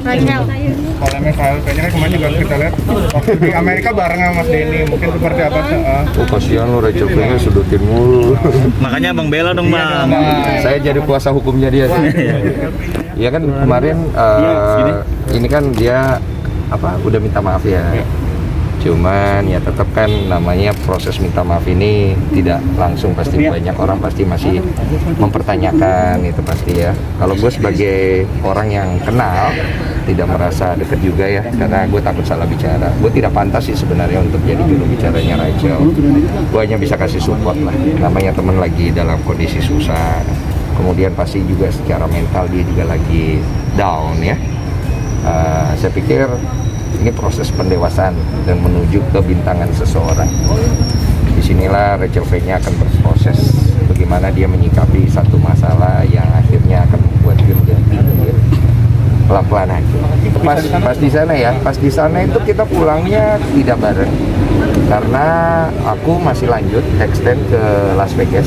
Rachel. Kalau MFL kayaknya kemarin juga kita lihat waktu di Amerika bareng sama Mas Denny, mungkin seperti apa sih? Oh kasihan lo, Rachel Fenya sedutin mulu. Makanya Bang bela dong Bang. Saya jadi kuasa hukumnya dia sih. Iya kan kemarin ini kan dia udah minta maaf ya. Cuman ya tetap kan namanya proses minta maaf ini tidak langsung, pasti banyak orang pasti masih mempertanyakan itu pasti ya. Kalau gue sebagai orang yang kenal tidak merasa deket juga ya, karena gue takut salah bicara. Gue tidak pantas sih sebenarnya untuk jadi juru bicaranya Rachel. Gue hanya bisa kasih support lah. Namanya teman lagi dalam kondisi susah. Kemudian pasti juga secara mental dia juga lagi down ya. Saya pikir ini proses pendewasaan dan menuju kebintangan seseorang. Disinilah Rachel Fenya akan berproses bagaimana dia menyikapi satu masalah yang akhirnya akan membuat dia menjadi tinggi. Pelan-pelan aja. Pas di sana itu kita pulangnya tidak bareng karena aku masih lanjut extend ke Las Vegas.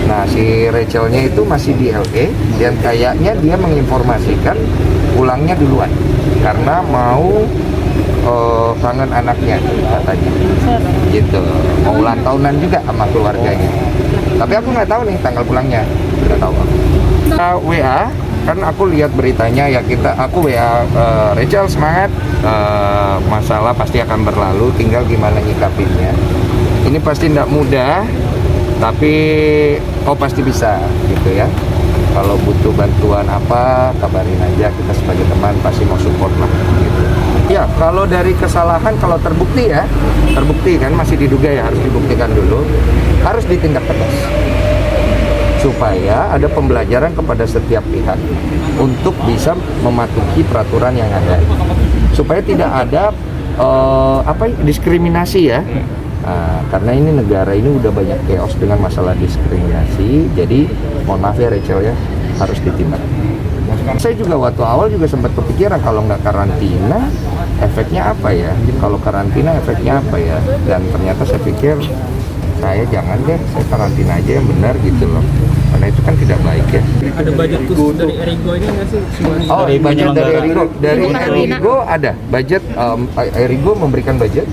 Nah si Rachelnya itu masih di LA dan kayaknya dia menginformasikan pulangnya duluan karena mau kangen anaknya katanya gitu, mau ulang tahunan juga sama keluarganya. Tapi aku nggak tahu nih tanggal pulangnya, nggak tahu aku. WA kan aku lihat beritanya ya, aku WA Rachel semangat, masalah pasti akan berlalu, tinggal gimana nyikapinnya. Ini pasti tidak mudah, tapi pasti bisa gitu ya. Kalau butuh bantuan apa, kabarin aja, kita sebagai teman pasti mau support lah gitu. Ya, kalau dari kesalahan, kalau terbukti kan masih diduga ya, harus dibuktikan dulu, harus ditindak tegas. Supaya ada pembelajaran kepada setiap pihak untuk bisa mematuhi peraturan yang ada. Supaya tidak ada diskriminasi ya. Nah, karena ini negara ini udah banyak chaos dengan masalah diskriminasi, jadi mohon maaf ya Rachel ya, harus ditindak. Saya juga waktu awal juga sempat kepikiran kalau nggak karantina efeknya apa ya, kalau karantina efeknya apa ya, dan ternyata saya pikir saya jangan deh, saya karantina aja yang benar gitu loh, karena itu kan tidak baik ya. Ada budget khusus dari Erigo ini nggak sih? Oh, budget dari Erigo ada budget. Erigo memberikan budget.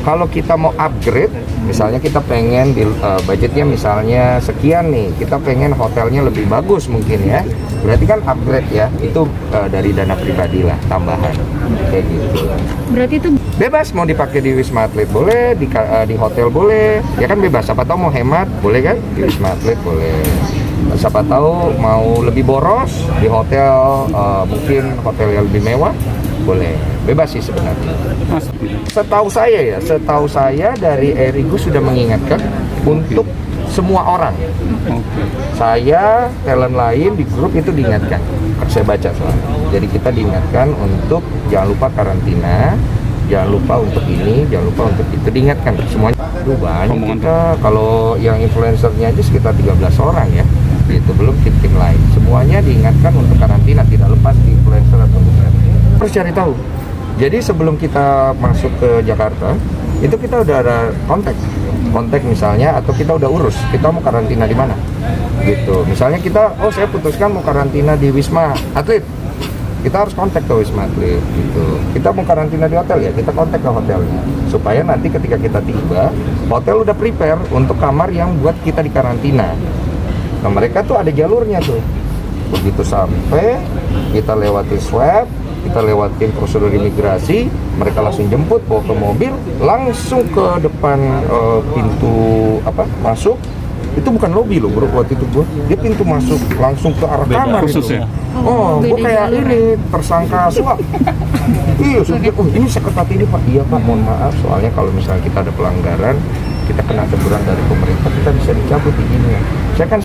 Kalau kita mau upgrade, misalnya kita pengen budgetnya misalnya sekian nih, kita pengen hotelnya lebih bagus mungkin ya, berarti kan upgrade ya, itu dari dana pribadi lah, tambahan kayak gitu. Berarti itu Bebas mau dipakai di Wisma Atlet boleh, di hotel boleh, ya kan bebas. Siapa tahu mau hemat boleh kan, di Wisma Atlet boleh. Siapa tahu mau lebih boros di hotel, mungkin hotel yang lebih mewah boleh, bebas sih sebenarnya. Setahu saya dari Erigo sudah mengingatkan untuk semua orang. Saya, talent lain di grup itu diingatkan. Saya baca soalnya. Jadi kita diingatkan untuk jangan lupa karantina, jangan lupa untuk ini, jangan lupa untuk itu, diingatkan semuanya. Aduh banyak kita, kalau yang influencernya aja sekitar 13 orang ya. Itu belum tim-tim lain. Semuanya diingatkan untuk karantina, tidak lepas di influencer atau bukan. Harus cari tahu. Jadi sebelum kita masuk ke Jakarta, itu kita udah ada kontak misalnya, atau kita udah urus kita mau karantina di mana gitu. Misalnya kita, saya putuskan mau karantina di Wisma Atlet, kita harus kontak ke Wisma Atlet gitu. Kita mau karantina di hotel ya, kita kontak ke hotelnya supaya nanti ketika kita tiba, hotel udah prepare untuk kamar yang buat kita di karantina. Nah mereka tuh ada jalurnya tuh, begitu sampai kita lewati swab, kita lewatin prosedur imigrasi, mereka langsung jemput, bawa ke mobil, langsung ke depan pintu masuk. Itu bukan lobby loh bro, waktu itu bro, dia pintu masuk langsung ke arah kamar gitu. Ya? Gue kayak ini tersangka suap. Iya, ini seketat ini pak. Iya pak, mohon maaf, soalnya kalau misalnya kita ada pelanggaran, kita kena teguran dari pemerintah, kita bisa dicabut izinnya. Saya kan